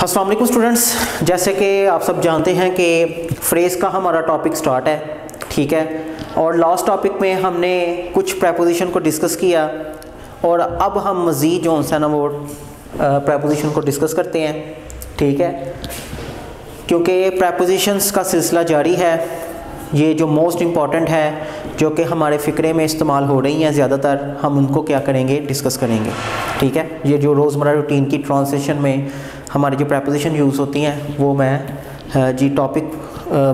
अस्सलाम वालेकुम स्टूडेंट्स, जैसे कि आप सब जानते हैं कि फ्रेज़ का हमारा टॉपिक स्टार्ट है, ठीक है। और लास्ट टॉपिक में हमने कुछ प्रेपोजिशन को डिस्कस किया और अब हम मज़ीद जो है ना वो प्रेपोजिशन को डिस्कस करते हैं, ठीक है। क्योंकि प्रेपोजिशंस का सिलसिला जारी है, ये जो मोस्ट इम्पॉर्टेंट है जो कि हमारे फ़िक्रे में इस्तेमाल हो रही हैं ज़्यादातर, हम उनको क्या करेंगे, डिस्कस करेंगे, ठीक है। ये जो रोज़मर्रा रूटीन की ट्रांसलेशन में हमारी जो प्रेपोजिशन यूज़ होती हैं वो मैं जी टॉपिक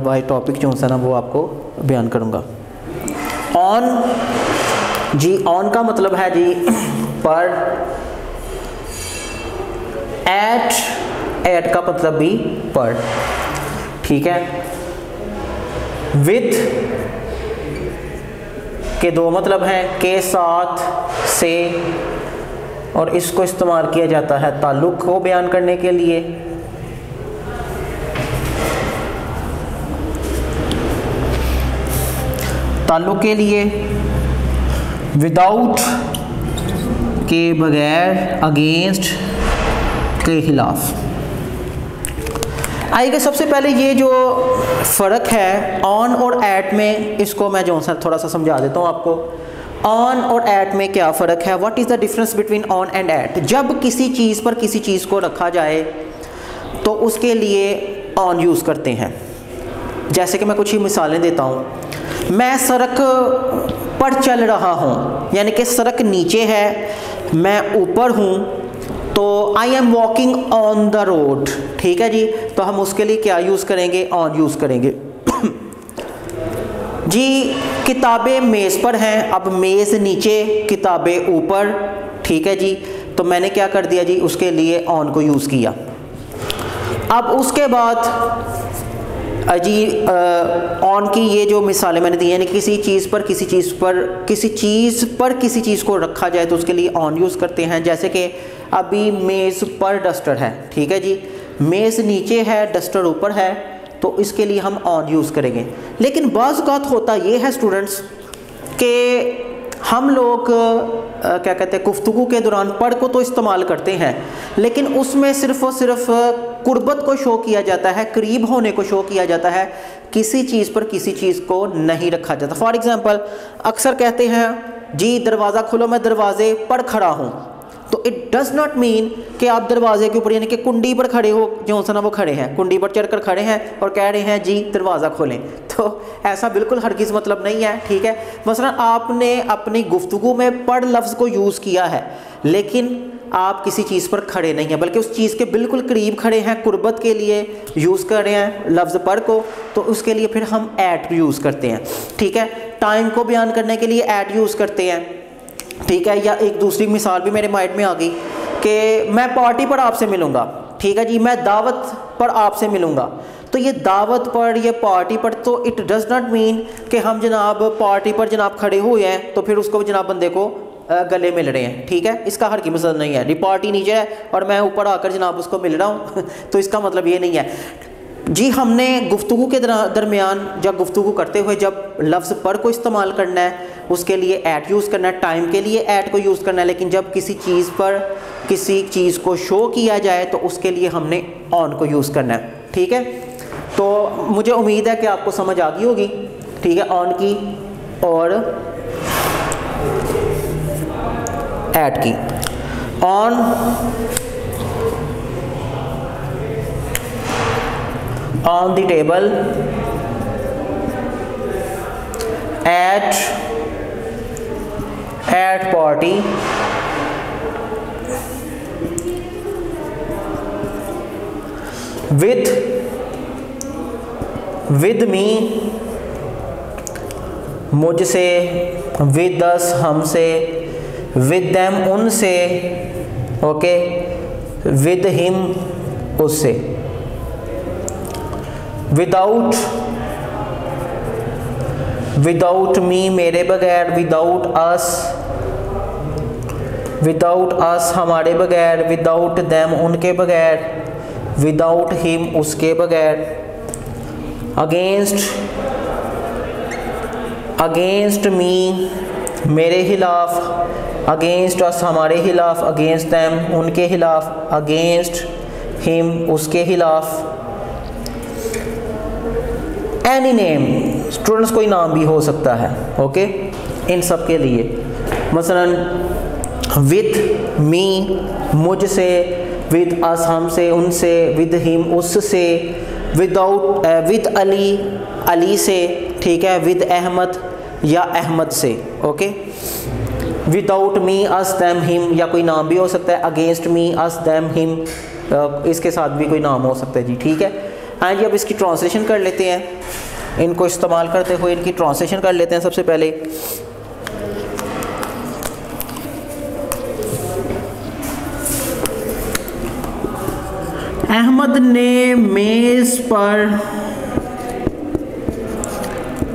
बाय टॉपिक जो है ना वो आपको बयान करूँगा। ऑन जी, ऑन का मतलब है जी पर, एट का मतलब भी पर, ठीक है। विद के दो मतलब हैं, के साथ, से, और इसको इस्तेमाल किया जाता है ताल्लुक़ को बयान करने के लिए। ताल्लुक़ के लिए, विदाउट के बगैर, अगेंस्ट के खिलाफ। आइए सबसे पहले ये जो फ़र्क है ऑन और एट में, इसको मैं जो है थोड़ा सा समझा देता हूँ आपको। ऑन और एट में क्या फ़र्क है, what is the difference between on and at. जब किसी चीज़ पर किसी चीज़ को रखा जाए तो उसके लिए ऑन यूज़ करते हैं। जैसे कि मैं कुछ ही मिसालें देता हूँ। मैं सड़क पर चल रहा हूँ, यानी कि सड़क नीचे है, मैं ऊपर हूँ, तो I am walking on the road, ठीक है जी। तो हम उसके लिए क्या यूज़ करेंगे, ऑन यूज़ करेंगे। जी, किताबें मेज़ पर हैं, अब मेज़ नीचे, किताबें ऊपर, ठीक है जी। तो मैंने क्या कर दिया जी, उसके लिए ऑन को यूज़ किया। अब उसके बाद जी ऑन की ये जो मिसालें मैंने दी, यानी किसी चीज़ पर किसी चीज़ को रखा जाए तो उसके लिए ऑन यूज़ करते हैं। जैसे कि अभी मेज़ पर डस्टर है, ठीक है जी। मेज़ नीचे है, डस्टर ऊपर है, तो इसके लिए हम ऑन यूज़ करेंगे। लेकिन बाज़ औक़ात होता ये है स्टूडेंट्स कि हम लोग क्या कहते हैं, गुफ्तगू के दौरान पर को तो इस्तेमाल करते हैं, लेकिन उसमें सिर्फ़ और सिर्फ कुर्बत को शो किया जाता है, करीब होने को शो किया जाता है, किसी चीज़ पर किसी चीज़ को नहीं रखा जाता। फॉर एग्ज़ाम्पल अक्सर कहते हैं जी दरवाज़ा खोलो, मैं दरवाजे पर खड़ा हूँ, तो इट डज़ नॉट मीन कि आप दरवाजे के ऊपर यानी कि कुंडी पर खड़े हो, जो है ना वो खड़े हैं, कुंडी पर चढ़कर खड़े हैं और कह रहे हैं जी दरवाज़ा खोलें। तो ऐसा बिल्कुल हरगिज़ मतलब नहीं है, ठीक है। मसलन आपने अपनी गुफ्तगू में पर लफ्ज़ को यूज़ किया है, लेकिन आप किसी चीज़ पर खड़े नहीं हैं, बल्कि उस चीज़ के बिल्कुल करीब खड़े हैं, कुर्बत के लिए यूज़ कर रहे हैं लफ्ज़ पर को, तो उसके लिए फिर हम एट यूज़ करते हैं, ठीक है। टाइम को बयान करने के लिए एट यूज़ करते हैं, ठीक है। या एक दूसरी मिसाल भी मेरे माइंड में आ गई कि मैं पार्टी पर आपसे मिलूँगा, ठीक है जी, मैं दावत पर आपसे मिलूँगा। तो ये दावत पर, ये पार्टी पर, तो इट डज़ नॉट मीन कि हम जनाब पार्टी पर जनाब खड़े हुए हैं तो फिर उसको जनाब बंदे को गले मिल रहे हैं, ठीक है। इसका हर की मसला नहीं है। पार्टी नीचे है और मैं ऊपर आकर जनाब उसको मिल रहा हूँ तो इसका मतलब ये नहीं है जी। हमने गुफ्तगू के दरमियान जब गुफ्तगू करते हुए जब लफ्ज़ पर को इस्तेमाल करना है उसके लिए एट यूज़ करना है, टाइम के लिए एट को यूज़ करना है, लेकिन जब किसी चीज़ पर किसी चीज़ को शो किया जाए तो उसके लिए हमने ऑन को यूज़ करना है, ठीक है। तो मुझे उम्मीद है कि आपको समझ आ गई होगी, ठीक है, ऑन की और एट की। On on the table, at party, with me, मुझसे, with us, हमसे, with them, उनसे, ओके, with him, उससे। विदाउट मी, मेरे बगैर, विदाउट अस, हमारे बगैर, विदाउट देम, उनके बगैर, विदाउट हिम, उसके बगैर। अगेंस्ट मी, मेरे खिलाफ, अगेंस्ट अस, हमारे खिलाफ, अगेंस्ट देम, उनके खिलाफ, अगेंस्ट हिम उसके खिलाफ, एनी नेम स्टूडेंट्स कोई नाम भी हो सकता है, ओके, इन सब के लिए मसलन विद मी मुझसे, विद अस हमसे उनसे, विद हिम उससे, विदाउट विद अली अली से, ठीक है, विद अहमद या अहमद से, ओके, विदाउट मी अस दैम हिम या कोई नाम भी हो सकता है, अगेंस्ट मी अस दैम हिम इसके साथ भी कोई नाम हो सकता है जी, ठीक है। हाँ जी, अब इसकी ट्रांसलेशन कर लेते हैं, इनको इस्तेमाल करते हुए इनकी ट्रांसलेशन कर लेते हैं। सबसे पहले अहमद ने मेज़ पर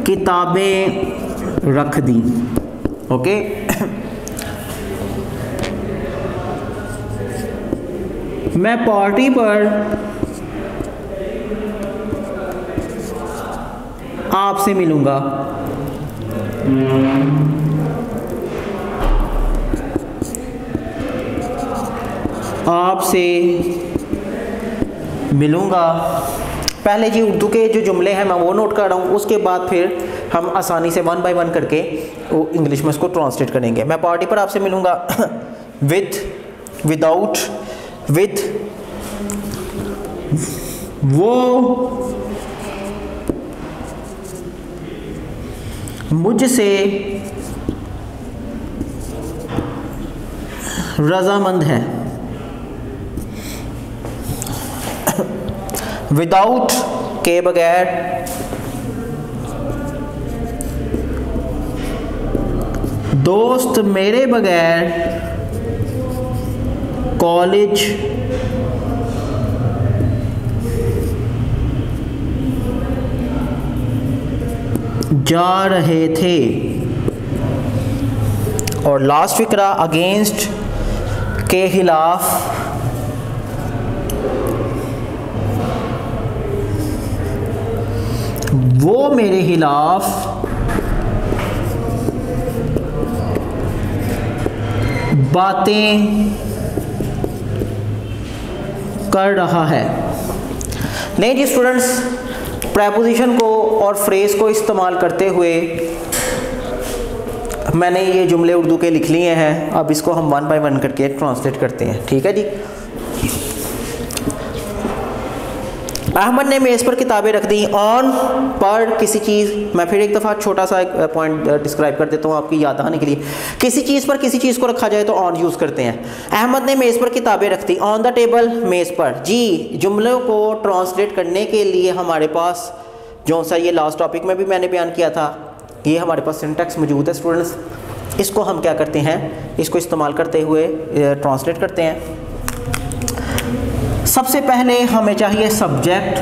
किताबें रख दी, ओके। मैं पार्टी पर आपसे मिलूंगा, आपसे मिलूंगा। पहले जी उर्दू के जो जुमले हैं मैं वो नोट कर रहा हूँ, उसके बाद फिर हम आसानी से वन बाय वन करके वो इंग्लिश में इसको ट्रांसलेट करेंगे। मैं पार्टी पर आपसे मिलूंगा, विद, विदाउट, विद, वो मुझसे रजामंद है, विदाउट के बगैर, दोस्त मेरे बगैर कॉलेज जा रहे थे। और लास्ट फिक्रा, अगेंस्ट के खिलाफ वो मेरे खिलाफ बातें कर रहा है। नहीं जी स्टूडेंट्स, प्रेपोजिशन को और फ्रेज को इस्तेमाल करते हुए मैंने ये जुमले उर्दू के लिख लिए हैं। अब इसको हम वन बाय वन करके ट्रांसलेट करते हैं, ठीक है जी। अहमद ने मेज़ पर किताबें रख दी। ऑन पर किसी चीज़, मैं फिर एक दफ़ा छोटा सा एक पॉइंट डिस्क्राइब कर देता हूँ आपकी याद आने के लिए। किसी चीज़ पर किसी चीज़ को रखा जाए तो ऑन यूज़ करते हैं। अहमद ने मेज़ पर किताबें रख दी, ऑन द टेबल, मेज़ पर। जी, जुमलों को ट्रांसलेट करने के लिए हमारे पास जो सा ये लास्ट टॉपिक में भी मैंने बयान किया था, ये हमारे पास सिंटैक्स मौजूद है स्टूडेंट्स। इसको हम क्या करते हैं, इसको इस्तेमाल करते हुए ट्रांसलेट करते हैं। सबसे पहले हमें चाहिए सब्जेक्ट,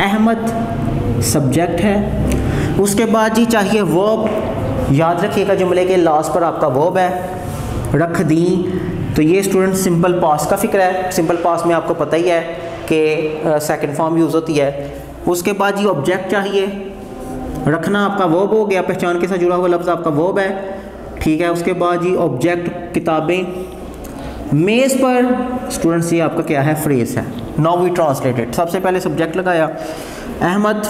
अहमद सब्जेक्ट है। उसके बाद जी चाहिए वर्ब, याद रखिएगा जुमले के लास्ट पर आपका वर्ब है। रख दी, तो ये स्टूडेंट सिंपल पास्ट का फिक्र है। सिंपल पास्ट में आपको पता ही है कि सेकंड फॉर्म यूज़ होती है। उसके बाद जी ऑब्जेक्ट चाहिए, रखना आपका वर्ब हो गया, पहचान के साथ जुड़ा हुआ लफ्ज़ आपका वर्ब है, ठीक है। उसके बाद जी ऑब्जेक्ट किताबें, मेज़ पर स्टूडेंट्स ये आपका क्या है, फ्रेज है। Now we translated. सबसे पहले सब्जेक्ट लगाया अहमद,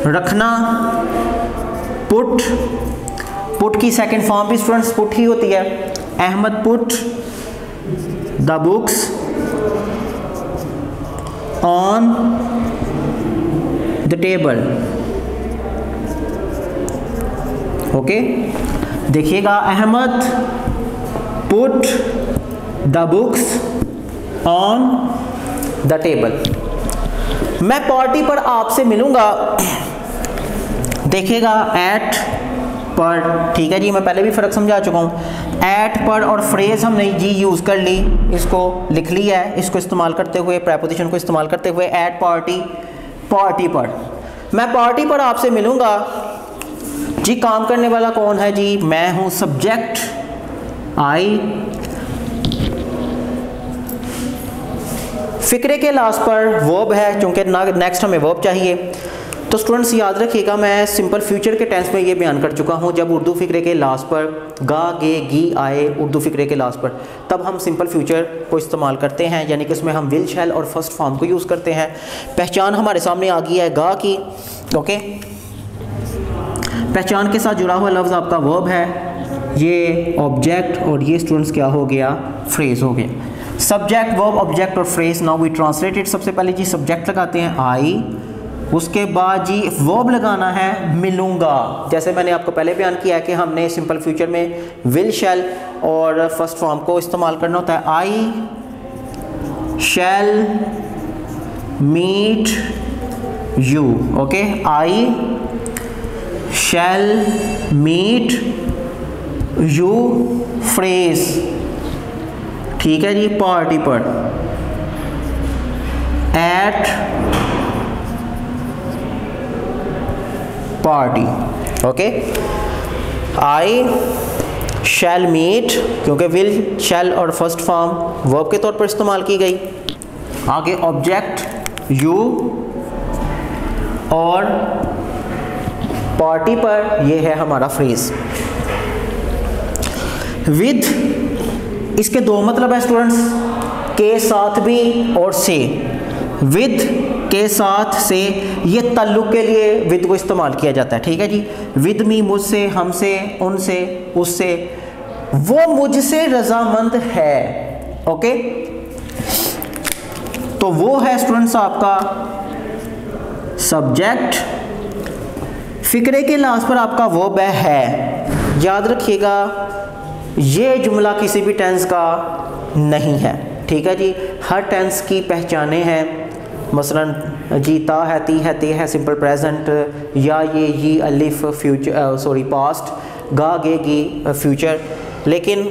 रखना पुट, पुट की सेकंड फॉर्म भी स्टूडेंट्स पुट ही होती है। Ahmad put the books on the table, okay. देखिएगा, Ahmad put the books on the table. मैं पार्टी पर आपसे मिलूंगा, देखिएगा एट पर, ठीक है जी, मैं पहले भी फ़र्क समझा चुका हूँ। एट पर और फ्रेज हमने जी यूज़ कर ली, इसको लिख लिया है। इसको इस्तेमाल करते हुए, प्रेपोजिशन को इस्तेमाल करते हुए, एट पार्टी, पार्टी पर। मैं पार्टी पर आपसे मिलूंगा। जी काम करने वाला कौन है जी, मैं हूँ। सब्जेक्ट आई, फिक्रे के लास्ट पर वर्ब है क्योंकि नेक्स्ट हमें वर्ब चाहिए। तो स्टूडेंट्स याद रखिएगा, मैं सिंपल फ्यूचर के टेंस में ये बयान कर चुका हूँ। जब उर्दू फ़िक्रे के लास्ट पर गा गे गी आए उर्दू फ़िक्रे के लास्ट पर, तब हम सिंपल फ्यूचर को इस्तेमाल करते हैं, यानी कि इसमें हम विल शैल और फर्स्ट फॉर्म को यूज़ करते हैं। पहचान हमारे सामने आ गई है गा की। ओके, पहचान के साथ जुड़ा हुआ लफ्ज़ आपका वर्ब है, ये ऑब्जेक्ट, और ये स्टूडेंट्स क्या हो गया, फ्रेज़ हो गया। सब्जेक्ट वर्ब ऑब्जेक्ट और फ्रेज़, नाउ वी ट्रांसलेटेड। सबसे पहले जी सब्जेक्ट लगाते हैं आई, उसके बाद जी वर्ब लगाना है मिलूँगा। जैसे मैंने आपको पहले बयान किया है कि हमने सिंपल फ्यूचर में विल शैल और फर्स्ट फॉर्म को इस्तेमाल करना होता है। I shall meet you. Okay, I shall meet you phrase, ठीक है जी, पार्टी पर, at party. Okay, I shall meet, क्योंकि विल शैल और फर्स्ट फॉर्म वर्ब के तौर पर इस्तेमाल की गई। आगे ऑब्जेक्ट यू और पार्टी पर, यह है हमारा फ्रेज। विद, इसके दो मतलब है स्टूडेंट्स, के साथ भी और से। विद के साथ से, ये ताल्लुक़ के लिए विद को इस्तेमाल किया जाता है, ठीक है जी। विद मी, मुझसे, हमसे, उनसे, उससे, वो मुझसे रजामंद है। ओके, तो वो है स्टूडेंट्स आपका सब्जेक्ट। फिक्रे के लास्ट पर आपका वर्ब है। याद रखिएगा, ये जुमला किसी भी टेंस का नहीं है, ठीक है जी। हर टेंस की पहचानें हैं, मसलन जीता है, ती है, ते है सिंपल प्रेजेंट, या ये अलिफ फ्यूचर सॉरी पास्ट, गा गे गी फ्यूचर, लेकिन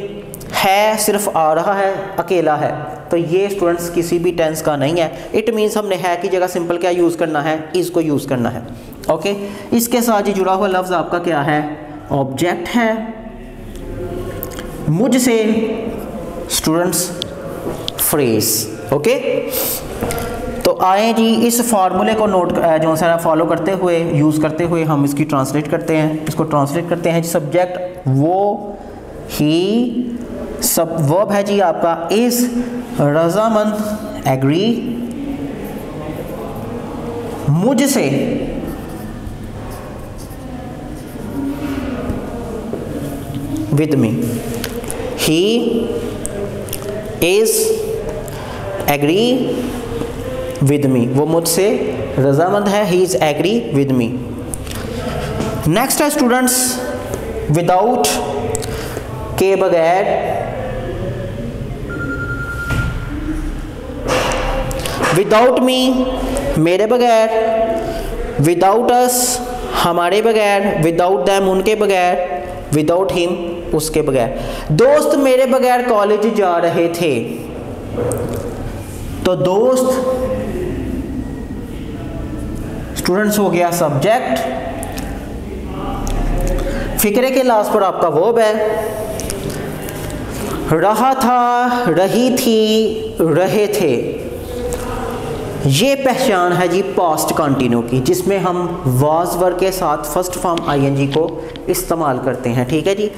है सिर्फ आ रहा है, अकेला है, तो ये स्टूडेंट्स किसी भी टेंस का नहीं है। इट मीन्स हमने है की जगह सिंपल क्या यूज़ करना है, इसको यूज़ करना है। ओके, इसके साथ ही जुड़ा हुआ लफ्ज़ आपका क्या है, ऑब्जेक्ट है। मुझसे स्टूडेंट्स फ्रेज। ओके, तो आए जी इस फार्मूले को नोट जो सा फॉलो करते हुए, यूज़ करते हुए हम इसकी ट्रांसलेट करते हैं। इसको ट्रांसलेट करते हैं, सब्जेक्ट वो, ही, सब वर्ब है जी आपका इज़, रजामंद एग्री, मुझसे with me, he is agree with me, वो मुझसे रजामंद है, he is agree with me. Next है स्टूडेंट्स विदाउट के बगैर, विदाउट मी मेरे बगैर, विदाउट अस हमारे बगैर, विदाउट दैम उनके बगैर, विदाउट हिम उसके बगैर। दोस्त मेरे बगैर कॉलेज जा रहे थे, तो दोस्त स्टूडेंट्स हो गया सब्जेक्ट। फिक्रे के लास्ट पर आपका वर्ब है। रहा था, रही थी, रहे थे, ये पहचान है जी पास्ट कंटिन्यू की, जिसमें हम वाज वर्ब के साथ फर्स्ट फॉर्म आईएनजी को इस्तेमाल करते हैं, ठीक है जी।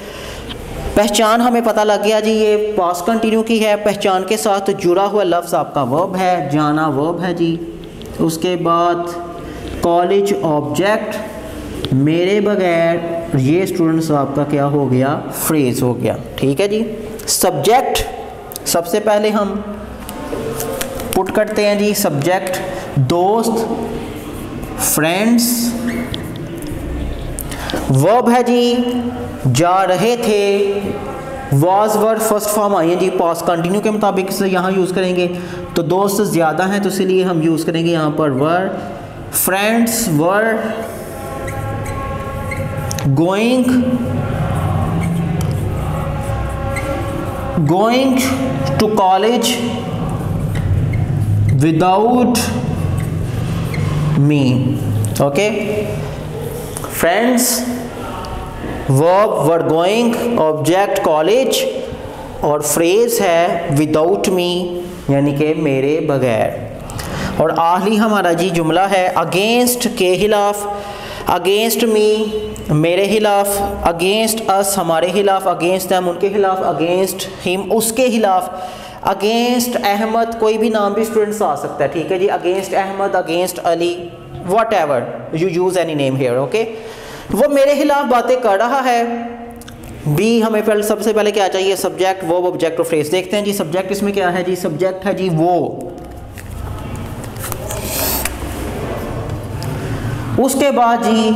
पहचान हमें पता लग गया जी, ये पास्ट कंटिन्यू की है। पहचान के साथ जुड़ा हुआ लफ्ज़ आपका वर्ब है, जाना वर्ब है जी। उसके बाद कॉलेज ऑब्जेक्ट, मेरे बगैर ये स्टूडेंट्स आपका क्या हो गया, फ्रेज हो गया, ठीक है जी। सब्जेक्ट सबसे पहले हम पुट करते हैं जी, सब्जेक्ट दोस्त, फ्रेंड्स, वर्ब है जी जा रहे थे, was verb first form ING past continue के मुताबिक से यहाँ यूज़ करेंगे। तो दोस्त ज़्यादा हैं तो इसलिए हम यूज़ करेंगे यहाँ पर were. Friends were going to college without me. Okay, friends verb were going, object college, और फ्रेज है विदाउट मी यानी कि मेरे बगैर। और आखिरी हमारा जी जुमला है अगेंस्ट के खिलाफ, अगेंस्ट मी मेरे खिलाफ, अगेंस्ट अस हमारे खिलाफ, अगेंस्ट दैम उनके खिलाफ, अगेंस्ट हिम उसके खिलाफ, अगेंस्ट अहमद कोई भी नाम भी स्टूडेंट्स आ सकता है, ठीक है जी, against Ahmad, against Ali, whatever you use any name here, okay. वो मेरे खिलाफ बातें कर रहा है। बी हमें पहले सबसे पहले क्या चाहिए, सब्जेक्ट वर्ब ऑब्जेक्ट और फ्रेज। देखते हैं जी सब्जेक्ट इसमें क्या है जी, सब्जेक्ट है जी वो, उसके बाद जी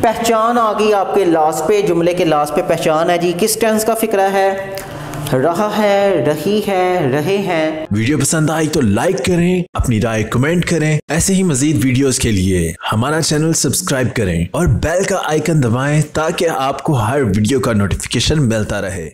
पहचान आ गई आपके लास्ट पे, जुमले के लास्ट पे पहचान है जी, किस टेंस का फिक्रा है, रहा है, रही है, रहे हैं। वीडियो पसंद आई तो लाइक करें, अपनी राय कमेंट करें। ऐसे ही मजीद वीडियोस के लिए हमारा चैनल सब्सक्राइब करें और बेल का आइकन दबाएं ताकि आपको हर वीडियो का नोटिफिकेशन मिलता रहे।